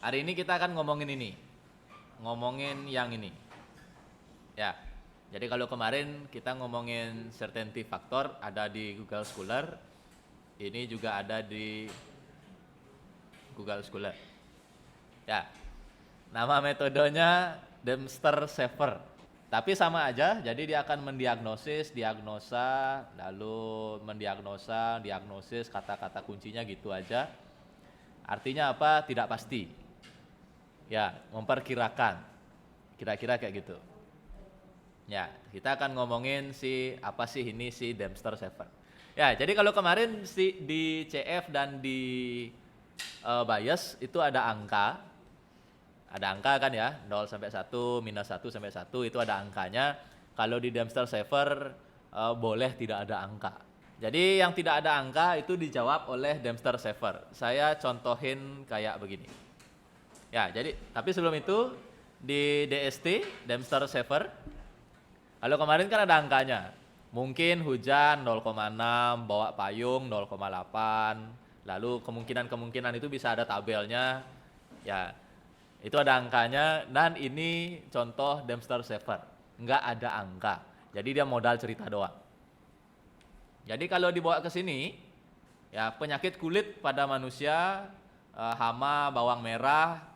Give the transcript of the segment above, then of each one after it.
Hari ini kita akan ngomongin ini. Ngomongin yang ini. Ya. Jadi kalau kemarin kita ngomongin certainty factor ada di Google Scholar. Ini juga ada di Google Scholar. Ya. Nama metodenya Dempster-Shafer. Tapi sama aja, jadi dia akan mendiagnosis, diagnosa, lalu mendiagnosa, diagnosis, kata-kata kuncinya gitu aja. Artinya apa? Tidak pasti. Ya, memperkirakan. Kira-kira kayak gitu. Ya, kita akan ngomongin apa sih ini si Dempster-Shafer. Ya, jadi kalau kemarin di CF dan di bias itu ada angka. Ada angka kan ya, 0 sampai 1, minus 1 sampai 1 itu ada angkanya. Kalau di Dempster-Shafer boleh tidak ada angka. Jadi yang tidak ada angka itu dijawab oleh Dempster-Shafer. Saya contohin kayak begini. Ya, jadi tapi sebelum itu di DST Dempster-Shafer, kalau kemarin kan ada angkanya. Mungkin hujan 0,6, bawa payung 0,8. Lalu kemungkinan itu bisa ada tabelnya. Ya, itu ada angkanya, dan ini contoh Dempster-Shafer. Nggak ada angka. Jadi dia modal cerita doang. Jadi kalau dibawa ke sini, ya penyakit kulit pada manusia, hama bawang merah,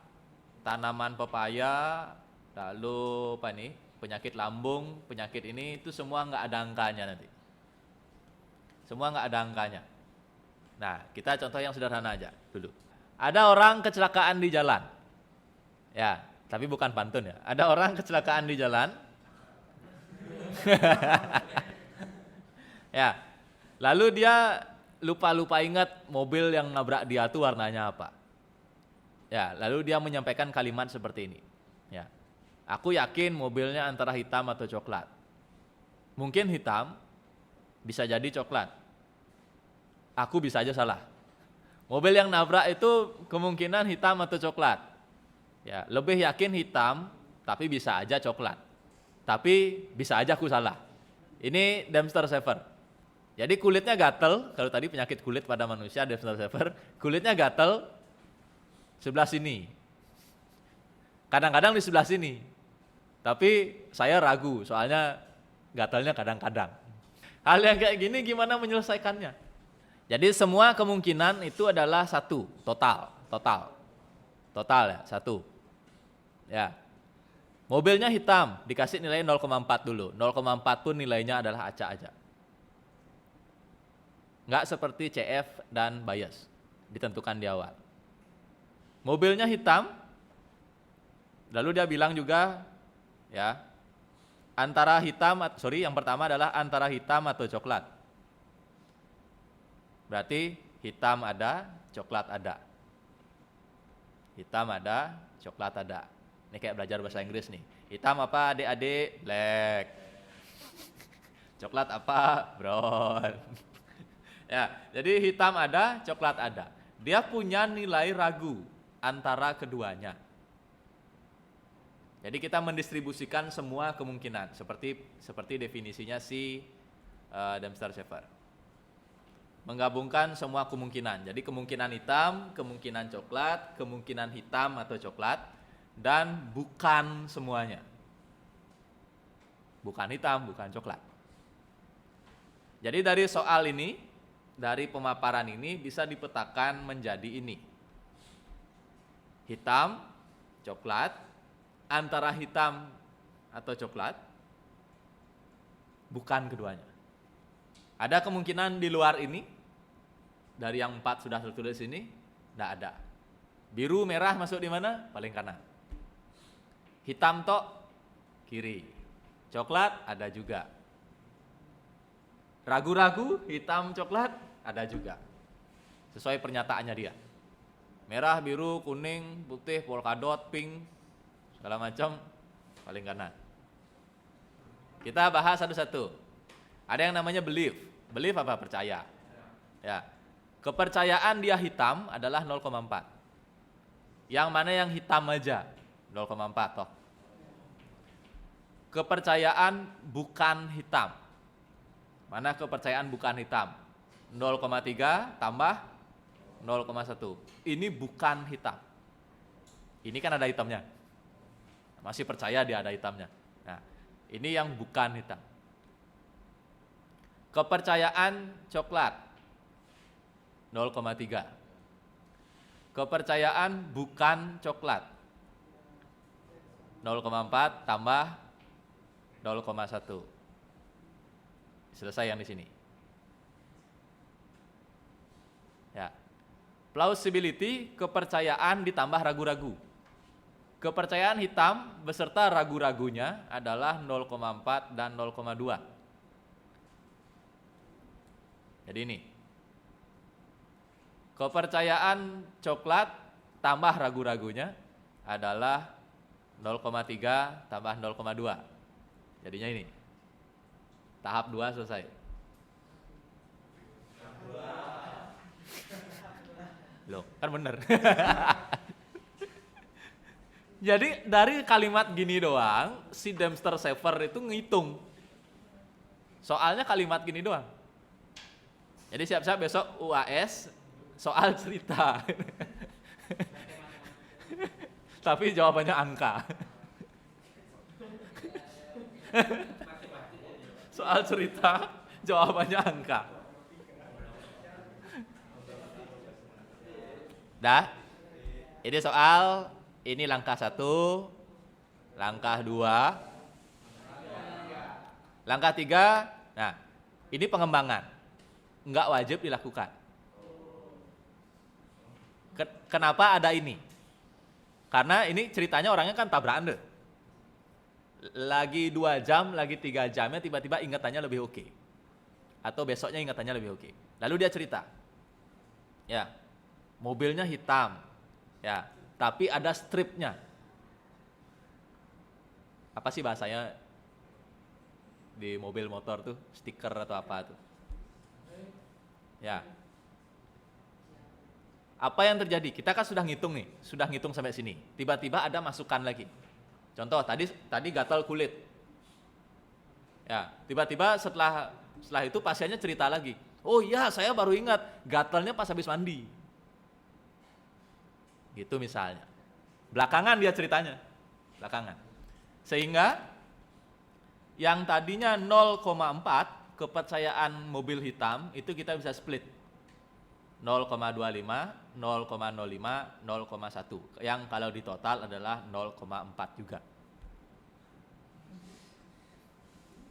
tanaman pepaya, lalu apa nih, penyakit lambung, penyakit ini itu semua nggak ada angkanya nanti. Semua nggak ada angkanya. Nah, kita contoh yang sederhana aja dulu. Ada orang kecelakaan di jalan. Ya, tapi bukan pantun ya. Ada orang kecelakaan di jalan. Ya, lalu dia lupa ingat mobil yang nabrak dia tuh warnanya apa. Ya, lalu dia menyampaikan kalimat seperti ini. Ya, aku yakin mobilnya antara hitam atau coklat. Mungkin hitam, bisa jadi coklat. Aku bisa aja salah. Mobil yang nabrak itu kemungkinan hitam atau coklat. Ya, lebih yakin hitam, tapi bisa aja coklat. Tapi bisa aja aku salah. Ini Dempster-Shafer. Jadi kulitnya gatel, kalau tadi penyakit kulit pada manusia Dempster-Shafer, kulitnya gatel sebelah sini. Kadang-kadang di sebelah sini. Tapi saya ragu, soalnya gatalnya kadang-kadang. Hal yang kayak gini gimana menyelesaikannya? Jadi semua kemungkinan itu adalah satu, total ya, 1. Ya. Mobilnya hitam, dikasih nilai 0,4 dulu. 0,4 pun nilainya adalah acak aja. Nggak seperti CF dan bias, ditentukan di awal. Mobilnya hitam, lalu dia bilang juga, ya, yang pertama adalah antara hitam atau coklat. Berarti hitam ada, coklat ada. Hitam ada, coklat ada. Ini kayak belajar bahasa Inggris nih. Hitam apa adik-adik? Black. Coklat apa? Brown. Ya, jadi hitam ada, coklat ada. Dia punya nilai ragu antara keduanya. Jadi kita mendistribusikan semua kemungkinan seperti definisinya si Dempster-Shafer. Menggabungkan semua kemungkinan. Jadi kemungkinan hitam, kemungkinan coklat, kemungkinan hitam atau coklat, dan bukan semuanya. Bukan hitam, bukan coklat. Jadi dari soal ini, dari pemaparan ini bisa dipetakan menjadi ini. Hitam, coklat, antara hitam atau coklat, bukan keduanya. Ada kemungkinan di luar ini, dari yang 4 sudah tertulis ini, tidak ada. Biru merah masuk di mana? Paling kanan. Hitam tok, kiri. Coklat ada juga. Ragu-ragu, hitam, coklat ada juga. Sesuai pernyataannya dia. Merah, biru, kuning, putih, polkadot, pink, segala macam, paling kanan. Kita bahas satu-satu. Ada yang namanya belief. Belief apa? Percaya. Ya. Kepercayaan dia hitam adalah 0,4. Yang mana yang hitam aja? 0,4 toh. Kepercayaan bukan hitam. Mana kepercayaan bukan hitam? 0,3 tambah 0,1. Ini bukan hitam. Ini kan ada hitamnya. Masih percaya dia ada hitamnya. Nah, ini yang bukan hitam. Kepercayaan coklat 0,3. Kepercayaan bukan coklat 0,4 tambah 0,1. Selesai yang di sini. Ya. Plausibility, kepercayaan ditambah ragu-ragu. Kepercayaan hitam beserta ragu-ragunya adalah 0,4 dan 0,2. Jadi ini. Kepercayaan coklat tambah ragu-ragunya adalah 0,3 tambah 0,2. Jadinya ini. Tahap 2 selesai. Loh, kan bener. Jadi dari kalimat gini doang, si Dempster Shaver itu ngitung. Soalnya kalimat gini doang. Jadi siap-siap besok UAS soal cerita. Tapi jawabannya angka. Soal cerita, jawabannya angka. Dah? Ini soal, ini langkah 1, langkah 2, langkah 3. Nah, ini pengembangan. Enggak wajib dilakukan. Kenapa ada ini? Karena ini ceritanya orangnya kan tabrakan deh. Lagi 2 jam, lagi 3 jamnya tiba-tiba ingatannya lebih oke. Atau besoknya ingatannya lebih oke. Lalu dia cerita. Ya, mobilnya hitam. Ya, tapi ada stripnya. Apa sih bahasanya di mobil motor tuh? Stiker atau apa tuh? Ya. Apa yang terjadi? Kita kan sudah ngitung nih, sudah ngitung sampai sini. Tiba-tiba ada masukan lagi. Contoh tadi gatal kulit. Ya, tiba-tiba setelah itu pasiennya cerita lagi. Oh iya, saya baru ingat, gatalnya pas habis mandi. Gitu misalnya. Belakangan dia ceritanya. Belakangan. Sehingga yang tadinya 0,4 kepercayaan mobil hitam itu kita bisa split. 0,25, 0,05, 0,1. Yang kalau di total adalah 0,4 juga.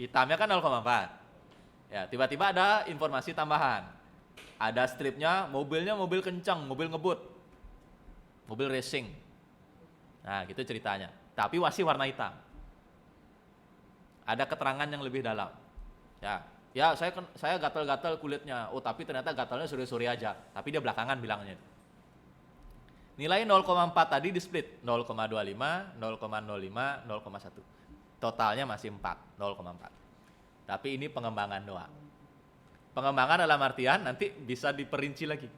Hitamnya kan 0,4. Ya, tiba-tiba ada informasi tambahan. Ada stripnya, mobilnya mobil kencang, mobil ngebut. Mobil racing. Nah, gitu ceritanya. Tapi masih warna hitam. Ada keterangan yang lebih dalam. Ya, saya gatal-gatal kulitnya. Oh, tapi ternyata gatalnya sore-sore aja. Tapi dia belakangan bilangnya. Nilai 0,4 tadi di split 0,25, 0,05, 0,1. Totalnya masih 4, 0,4. Tapi ini pengembangan doang. Pengembangan dalam artian nanti bisa diperinci lagi.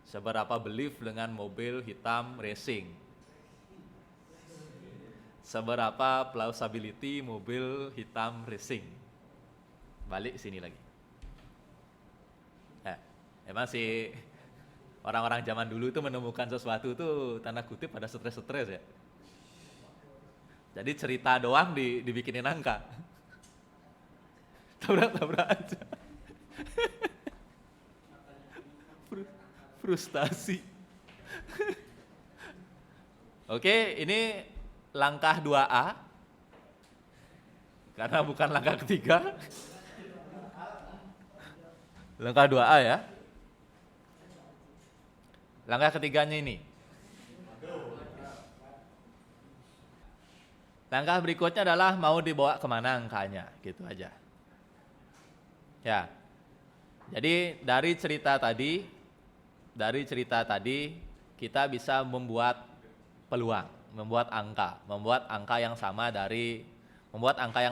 Seberapa belief dengan mobil hitam racing. Seberapa plausibility mobil hitam racing. Balik sini lagi. Emang sih orang-orang zaman dulu itu menemukan sesuatu itu tanda kutip pada stres-stres ya. Jadi cerita doang dibikinin angka. Tabrak-tabrak aja. Frustasi. Oke, ini langkah 2A. Karena bukan langkah ketiga. Langkah 2A ya. Langkah ketiganya ini. Langkah berikutnya adalah mau dibawa kemana angkanya, gitu aja. Ya. Jadi dari cerita tadi kita bisa membuat peluang, membuat angka yang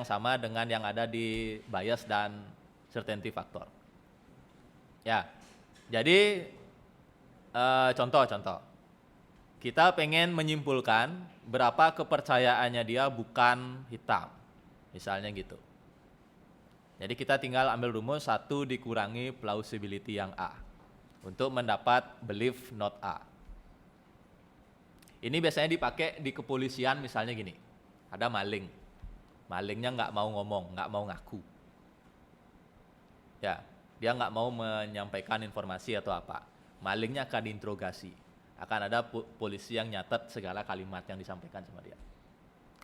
sama dengan yang ada di bias dan certainty factor. Ya, jadi contoh. Kita pengen menyimpulkan berapa kepercayaannya dia bukan hitam, misalnya gitu. Jadi kita tinggal ambil rumus 1 dikurangi plausibility yang A untuk mendapat belief not A. Ini biasanya dipakai di kepolisian misalnya gini, ada maling, malingnya nggak mau ngomong, nggak mau ngaku, ya dia nggak mau menyampaikan informasi atau apa, malingnya akan diinterogasi, akan ada polisi yang nyatet segala kalimat yang disampaikan sama dia.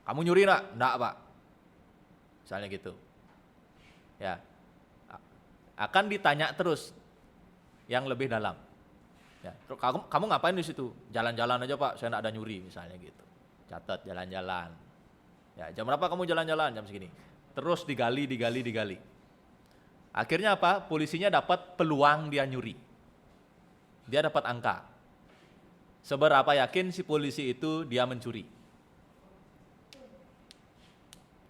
Kamu nyuri nggak pak? Misalnya gitu, ya akan ditanya terus yang lebih dalam. Ya, terus kamu ngapain di situ? Jalan-jalan aja pak, saya nggak ada nyuri misalnya gitu. Catat jalan-jalan. Ya, jam berapa kamu jalan-jalan? Jam segini. Terus digali. Akhirnya apa? Polisinya dapat peluang dia nyuri. Dia dapat angka. Seberapa yakin si polisi itu dia mencuri?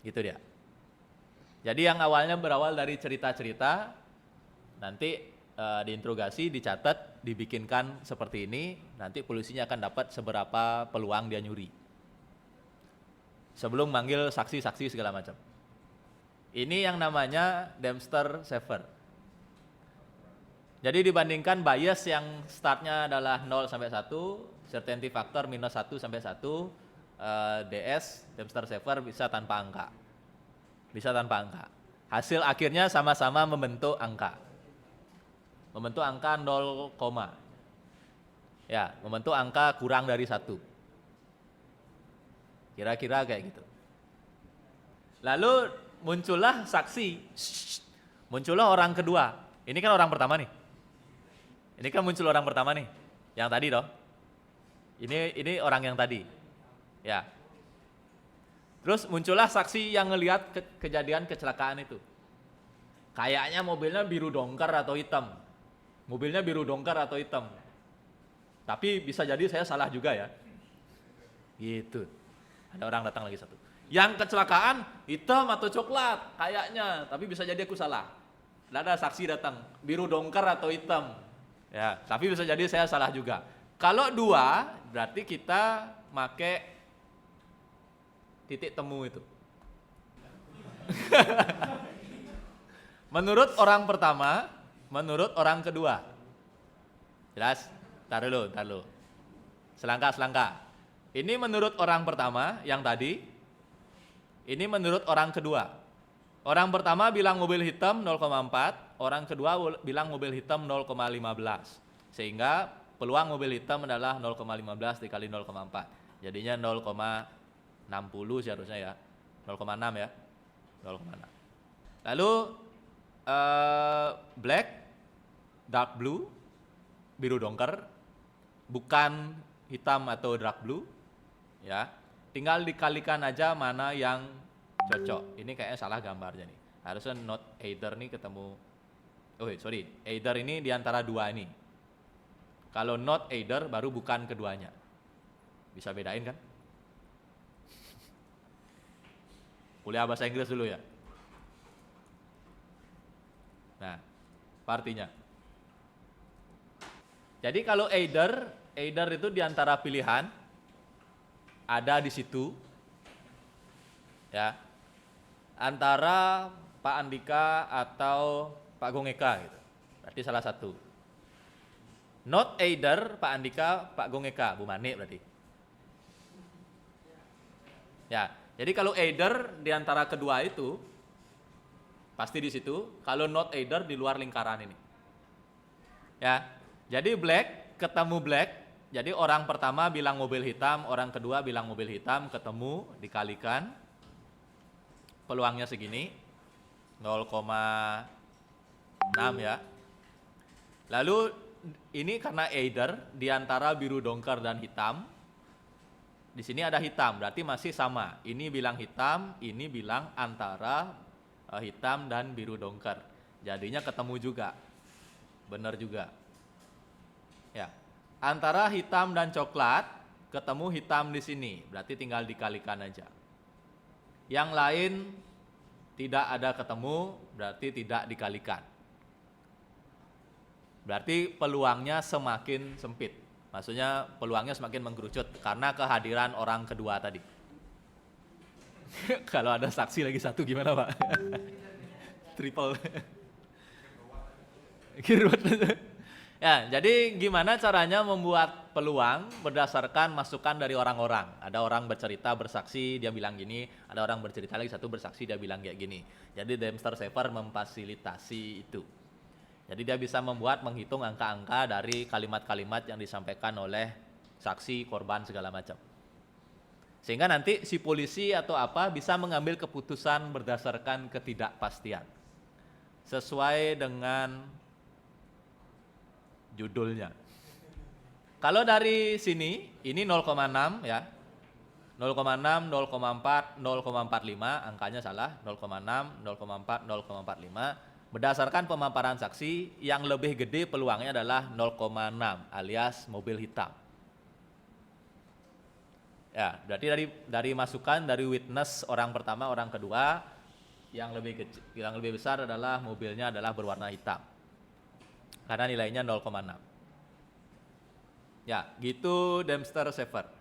Gitu dia. Jadi yang awalnya berawal dari cerita-cerita, nanti diinterogasi, dicatat, dibikinkan seperti ini, nanti polisinya akan dapat seberapa peluang dia nyuri. Sebelum manggil saksi-saksi segala macam. Ini yang namanya Dempster Saver. Jadi dibandingkan bias yang startnya adalah 0 sampai 1, certainty factor minus 1 sampai 1, DS, Dempster Saver bisa tanpa angka. Hasil akhirnya sama-sama membentuk angka. Membentuk angka 0, ya, membentuk angka kurang dari 1. Kira-kira kayak gitu. Lalu muncullah saksi, muncullah orang kedua. Ini kan orang pertama nih. Ini kan muncul orang pertama nih, yang tadi toh. Ini orang yang tadi. Ya. Terus muncullah saksi yang ngelihat kejadian kecelakaan itu. Kayaknya mobilnya biru dongker atau hitam. Tapi bisa jadi saya salah juga ya. Gitu. Ada orang datang lagi satu. Yang kecelakaan hitam atau coklat kayaknya, tapi bisa jadi aku salah. Ada saksi datang, biru dongker atau hitam. Ya, tapi bisa jadi saya salah juga. Kalau dua, berarti kita make titik temu itu. Menurut orang pertama, menurut orang kedua. Jelas? Tar dulu. Selangkah. Ini menurut orang pertama yang tadi. Ini menurut orang kedua. Orang pertama bilang mobil hitam 0,4, orang kedua bilang mobil hitam 0,15. Sehingga peluang mobil hitam adalah 0,15 dikali 0,4. Jadinya 0,60 seharusnya ya. 0,6 ya. 0,6. Lalu black, dark blue, biru dongker, bukan hitam atau dark blue, ya. Tinggal dikalikan aja mana yang cocok. Ini kayaknya salah gambarnya nih. Harusnya not either nih ketemu. Either ini diantara dua ini. Kalau not either baru bukan keduanya. Bisa bedain kan? Kuliah bahasa Inggris dulu ya. Nah, artinya. Jadi kalau either itu diantara pilihan ada di situ, ya, antara Pak Andika atau Pak Gongeka, gitu. Berarti salah satu. Not either Pak Andika, Pak Gongeka, Bu Mane berarti. Ya, jadi kalau either diantara kedua itu pasti di situ. Kalau not either di luar lingkaran ini. Ya, jadi black ketemu black. Jadi orang pertama bilang mobil hitam, orang kedua bilang mobil hitam, ketemu, dikalikan. Peluangnya segini, 0,6 ya. Lalu ini karena either diantara biru dongker dan hitam. Di sini ada hitam, berarti masih sama. Ini bilang hitam, ini bilang antara hitam dan biru dongker. Jadinya ketemu juga. Benar juga. Ya. Antara hitam dan coklat, ketemu hitam di sini, berarti tinggal dikalikan aja. Yang lain tidak ada ketemu, berarti tidak dikalikan. Berarti peluangnya semakin sempit. Maksudnya peluangnya semakin mengkerucut karena kehadiran orang kedua tadi. Kalau ada saksi lagi satu gimana Pak? Triple. Ya, jadi gimana caranya membuat peluang berdasarkan masukan dari orang-orang. Ada orang bercerita, bersaksi, dia bilang gini. Ada orang bercerita lagi, satu bersaksi, dia bilang kayak gini. Jadi Dempster Saver memfasilitasi itu. Jadi dia bisa membuat, menghitung angka-angka dari kalimat-kalimat yang disampaikan oleh saksi, korban, segala macam. Sehingga nanti si polisi atau apa bisa mengambil keputusan berdasarkan ketidakpastian. Sesuai dengan judulnya. Kalau dari sini, ini 0,6 ya. 0,6, 0,4, 0,45, angkanya salah, 0,6, 0,4, 0,45. Berdasarkan pemaparan saksi, yang lebih gede peluangnya adalah 0,6 alias mobil hitam. Ya, berarti dari masukan dari witness orang pertama, orang kedua, yang lebih besar adalah mobilnya adalah berwarna hitam. Karena nilainya 0,6. Ya, gitu Dempster Saver.